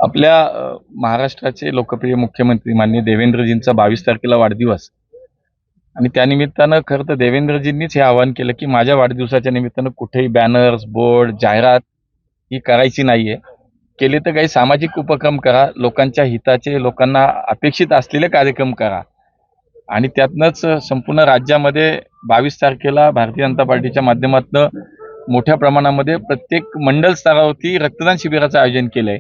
आपल्या महाराष्ट्राचे लोकप्रिय मुख्यमंत्री माननीय देवेंद्रजींचा 22 तारखेला वाढदिवस आणि त्यानिमित्तानं खरं तर देवेंद्रजींनीच हे आवाहन केलं की माझ्या वाढदिवसाच्या निमित्तानं कुठेही बॅनर्स, बोर्ड, जाहिरात ही करायची नाहीये. केले तर काही सामाजिक उपक्रम करा, लोकांच्या हिताचे, लोकांना अपेक्षित असलेले कार्यक्रम करा आणि त्यातनंच संपूर्ण राज्यामध्ये 22 तारखेला भारतीय जनता पार्टीच्या माध्यमातून मोठ्या प्रमाणामध्ये प्रत्येक मंडल स्तरावरती रक्तदान शिबिराचं आयोजन केलंय.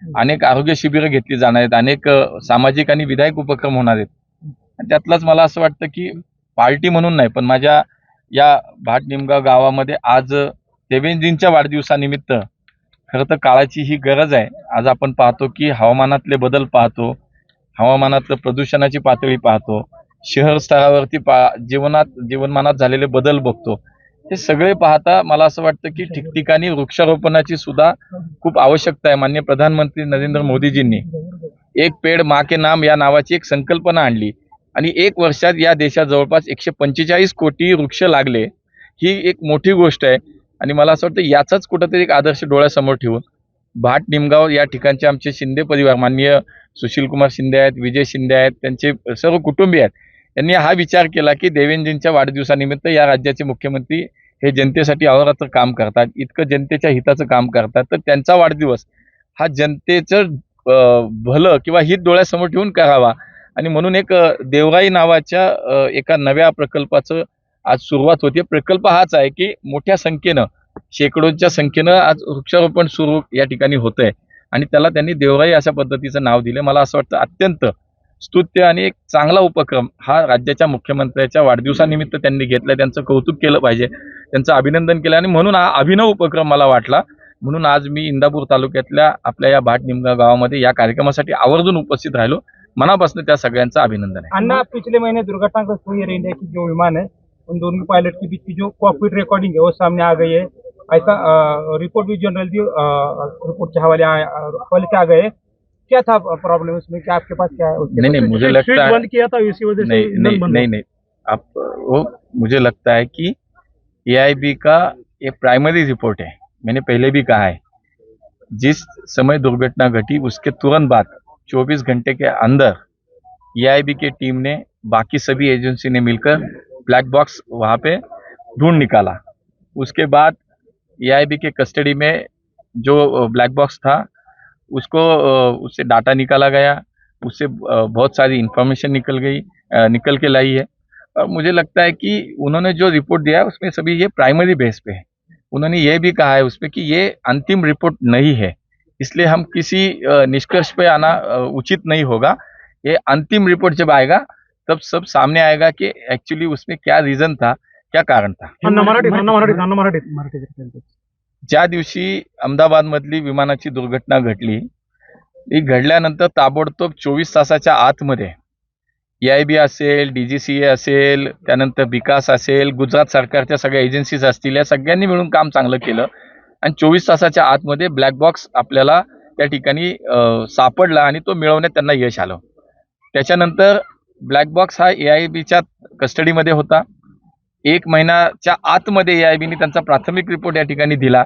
अनेक आरोग्य शिबिरं घेतली जाणार आहेत, अनेक सामाजिक आणि विधायक उपक्रम होणार आहेत. आणि त्यातलंच मला असं वाटतं की पार्टी म्हणून नाही, पण माझ्या या भाट निमगाव गावामध्ये आज देवेंद्रजींच्या वाढदिवसानिमित्त खरं तर काळाची ही गरज आहे. आज आपण पाहतो की हवामानातले बदल पाहतो, हवामानातलं प्रदूषणाची पातळी पाहतो, शहर स्तरावरती जीवनमानात झालेले बदल बघतो. हे सगळे पाहता मला असं वाटतं की ठिकठिकाणी वृक्षारोपणाची सुद्धा खूप आवश्यकता आहे. माननीय प्रधानमंत्री नरेंद्र मोदीजींनी एक पेड माँ के नाम या नावाची एक संकल्पना आणली आणि 1 वर्षात या देशात जवळपास 145 कोटी वृक्ष लागले. ही एक मोठी गोष्ट आहे आणि मला असं वाटतं याचाच कुठंतरी एक आदर्श डोळ्यासमोर ठेवून भाट निमगाव या ठिकाणचे आमचे शिंदे परिवार, माननीय सुशीलकुमार शिंदे आहेत, विजय शिंदे आहेत, त्यांचे सर्व कुटुंबीय आहेत, यांनी हा विचार केला की देवेंद्रजींच्या वाढदिवसानिमित्त या राज्याचे मुख्यमंत्री हे जनतेसाठी अहोरात्र काम करतात, इतकं जनतेच्या हिताचं काम करतात, तर त्यांचा वाढदिवस हा जनतेचं भलं किंवा हित डोळ्यासमोर ठेवून करावा आणि म्हणून एक देवराई नावाच्या एका नव्या प्रकल्पाचं आज सुरुवात होते. प्रकल्प हाच आहे की मोठ्या संख्येनं, शेकडोंच्या संख्येनं आज वृक्षारोपण सुरू या ठिकाणी होतंय आणि त्याला त्यांनी देवराई अशा पद्धतीचं नाव दिलं. मला असं वाटतं अत्यंत स्तुत्य आणि एक चांगला उपक्रम हा राज्याच्या मुख्यमंत्र्याच्या वाढदिवसानिमित्त त्यांनी घेतला. त्यांचं कौतुक केलं पाहिजे, त्यांचं अभिनंदन केलं आणि म्हणून हा अभिनव उपक्रम मला वाटला. म्हणून आज मी इंदापूर तालुक्यातल्या आपल्या या भाट निमगाव गावामध्ये या कार्यक्रमासाठी आवर्जून उपस्थित राहिलो. मनापासून त्या सगळ्यांचं अभिनंदन है। अन्ना, पिछले महीने दुर्घटनाग्रस्त हुई एयर इंडिया की जो विमान है, उन दोनों पायलट के बीच की जो कॉकपिट रिकॉर्डिंग है वो सामने आ गई है। ऐसा रिपोर्ट भी जनरल दी, रिपोर्ट के हवाले से आ गए हैं। क्या था प्रॉब्लम उसमें, क्या आपके पास क्या है? नहीं, मुझे लगता है बंद किया था इसी वजह से नहीं, आप वो मुझे लगता है कि एआईबी का ये प्राइमरी रिपोर्ट है। मैंने पहले भी कहा है, जिस समय दुर्घटना घटी उसके तुरंत बाद 24 घंटे के अंदर एआईबी की टीम ने, बाकी सभी एजेंसी ने मिलकर ब्लैक बॉक्स वहाँ पे ढूंढ निकाला। उसके बाद एआईबी के कस्टडी में जो ब्लैक बॉक्स था उसको उससे डाटा निकाला गया, उससे बहुत सारी इंफॉर्मेशन निकल के लाई है। और मुझे लगता है कि उन्होंने जो रिपोर्ट दिया है उसमें सभी ये प्राइमरी बेस पे है। उन्होंने ये भी कहा है उसमें कि ये अंतिम रिपोर्ट नहीं है, इसलिए हम किसी निष्कर्ष पे आना उचित नहीं होगा। ये अंतिम रिपोर्ट जब आएगा तब सब सामने आएगा कि एक्चुअली उसमें क्या रीजन था, क्या कारण था। ज्या दिवशी अहमदाबादमधली विमानाची दुर्घटना घडली, ही घडल्यानंतर ताबडतोब 24 तासाच्या आतमध्ये एआयबी असेल, डीजीसीए असेल, त्यानंतर विकास असेल, गुजरात सरकारच्या सगळ्या एजन्सीज असतील, या सगळ्यांनी मिळून काम चांगलं केलं आणि 24 तासाच्या आतमध्ये ब्लॅक बॉक्स आपल्याला त्या ठिकाणी सापडला आणि तो मिळवण्यात त्यांना यश आलं। त्याच्यानंतर ब्लॅक बॉक्स हा एआयबीच्या कस्टडीमध्ये होता। 1 महिन्याच्या आतमध्ये एआयबीने त्यांचा प्राथमिक रिपोर्ट या ठिकाणी दिला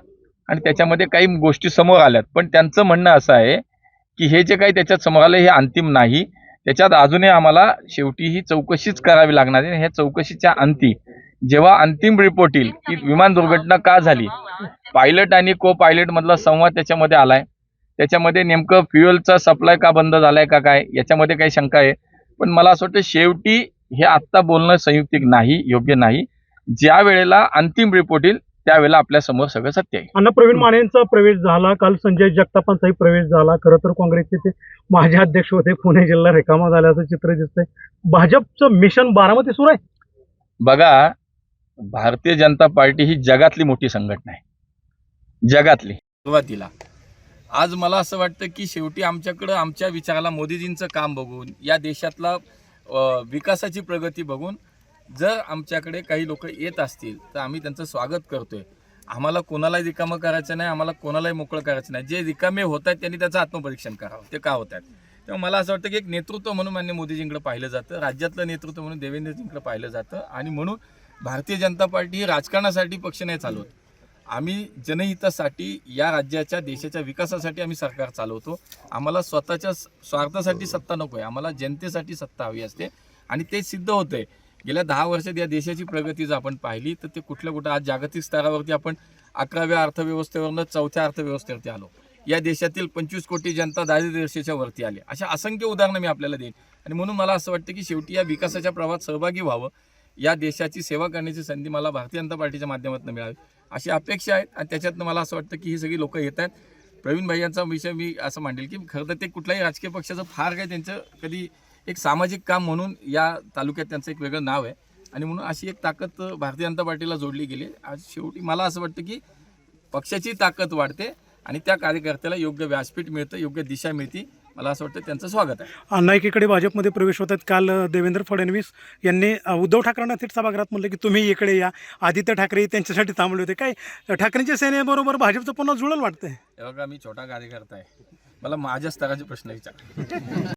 आणि त्याच्यामध्ये काही गोष्टी समोर आल्यात, पण त्यांचं म्हणणं असं आहे की हे जे काही त्याच्यात समोर आलं हे अंतिम नाही, त्याच्यात अजूनही आम्हाला शेवटी ही चौकशीच करावी लागणार आहे। ह्या चौकशीच्या अंती जेव्हा अंतिम रिपोर्ट येईल की विमान दुर्घटना का झाली, पायलट आणि को पायलट मधला संवाद त्याच्यामध्ये आलाय, त्याच्यामध्ये नेमकं फ्युएलचा सप्लाय का बंद झालाय का काय, याच्यामध्ये काही शंका आहे। पण मला असं वाटतं शेवटी हे आत्ता बोलणं संयुक्तिक नाही, योग्य नाही। ज्या वेळेला अंतिम रिपोर्ट येईल त्यावेळेला आपल्या समोर सगळं सत्य आहे। अण्णा, प्रवीण मानेंचा प्रवेश झाला, काल संजय जगतापांचाही प्रवेश झाला। खरं तर काँग्रेसचे ते माजी अध्यक्ष होते, पुणे जिल्हा रिकामा झाल्याचं चित्र दिसतंय। भाजपचं मिशन बारामती सुरू आहे। बघा, भारतीय जनता पार्टी ही जगातली मोठी संघटना आहे, जगातली सुरुवातीला। आज मला असं वाटतं की शेवटी आमच्याकडं आमच्या विचाराला मोदीजींचं काम बघून, या देशातला विकासाची प्रगती बघून जर आमच्याकडे काही लोक येत असतील तर आम्ही त्यांचं स्वागत करतोय। आम्हाला कोणालाही रिकामं करायचं नाही, आम्हाला कोणालाही मोकळं करायचं नाही। जे रिकामे होत आहेत त्यांनी त्याचं आत्मपरीक्षण करावं, ते का होत आहेत। तेव्हा मला असं वाटतं की एक नेतृत्व म्हणून माननीय मोदीजींकडे पाहिलं जातं, राज्यातलं नेतृत्व म्हणून देवेंद्रजींकडे पाहिलं जातं आणि म्हणून भारतीय जनता पार्टी ही राजकारणासाठी पक्ष नाही चालवत। आम्ही जनहितासाठी या राज्याच्या देशाच्या विकासासाठी आम्ही सरकार चालवतो. आम्हाला स्वतःच्या स्वार्थासाठी सत्ता नको आहे, आम्हाला जनतेसाठी सत्ता हवी असते आणि ते सिद्ध होतंय. गेल्या 10 वर्षात या देशाची प्रगती जर आपण पाहिली तर ते कुठं आज जागतिक स्तरावरती आपण 11व्या अर्थव्यवस्थेवरनं 4थ्या अर्थव्यवस्थेवरती आलो. या देशातील 25 कोटी जनता दारिद्र्य रेषेच्या वरती आली. अशा असंख्य उदाहरणं मी आपल्याला देईन आणि म्हणून मला असं वाटतं की शेवटी या विकासाच्या प्रवाहात सहभागी व्हावं, या देशाची सेवा करण्याची संधी मला भारतीय जनता पार्टीच्या माध्यमातून मिळावी अशी अपेक्षा आहे. आणि त्याच्यातनं मला असं वाटतं की ही सगळी लोकं येत आहेत. प्रवीण भाईंचा विषय मी असं मांडेल की खरं तर ते कुठल्याही राजकीय पक्षाचं फार काही त्यांचं कधी एक सामाजिक काम म्हणून या तालुक्यात त्यांचं एक वेगळं नाव आहे आणि म्हणून अशी एक ताकद भारतीय जनता पार्टीला जोडली गेली. आज शेवटी मला असं वाटतं की पक्षाची ताकद वाढते आणि त्या कार्यकर्त्याला योग्य व्यासपीठ मिळतं, योग्य दिशा मिळते. मला असं वाटतं त्यांचं स्वागत आहे. अण्णा एकीकडे भाजपमध्ये प्रवेश होतात. काल देवेंद्र फडणवीस यांनी उद्धव ठाकरेंना थेट सभागृहात म्हणलं की तुम्ही इकडे या. आदित्य ठाकरे त्यांच्यासाठी थांबले होते. काय ठाकरेंच्या सेनेबरोबर भाजपचं पुन्हा जुळलं वाटतंय? हे बघा, मी छोटा कार्यकर्ता आहे, मला माझ्या स्तराचे प्रश्न विचार.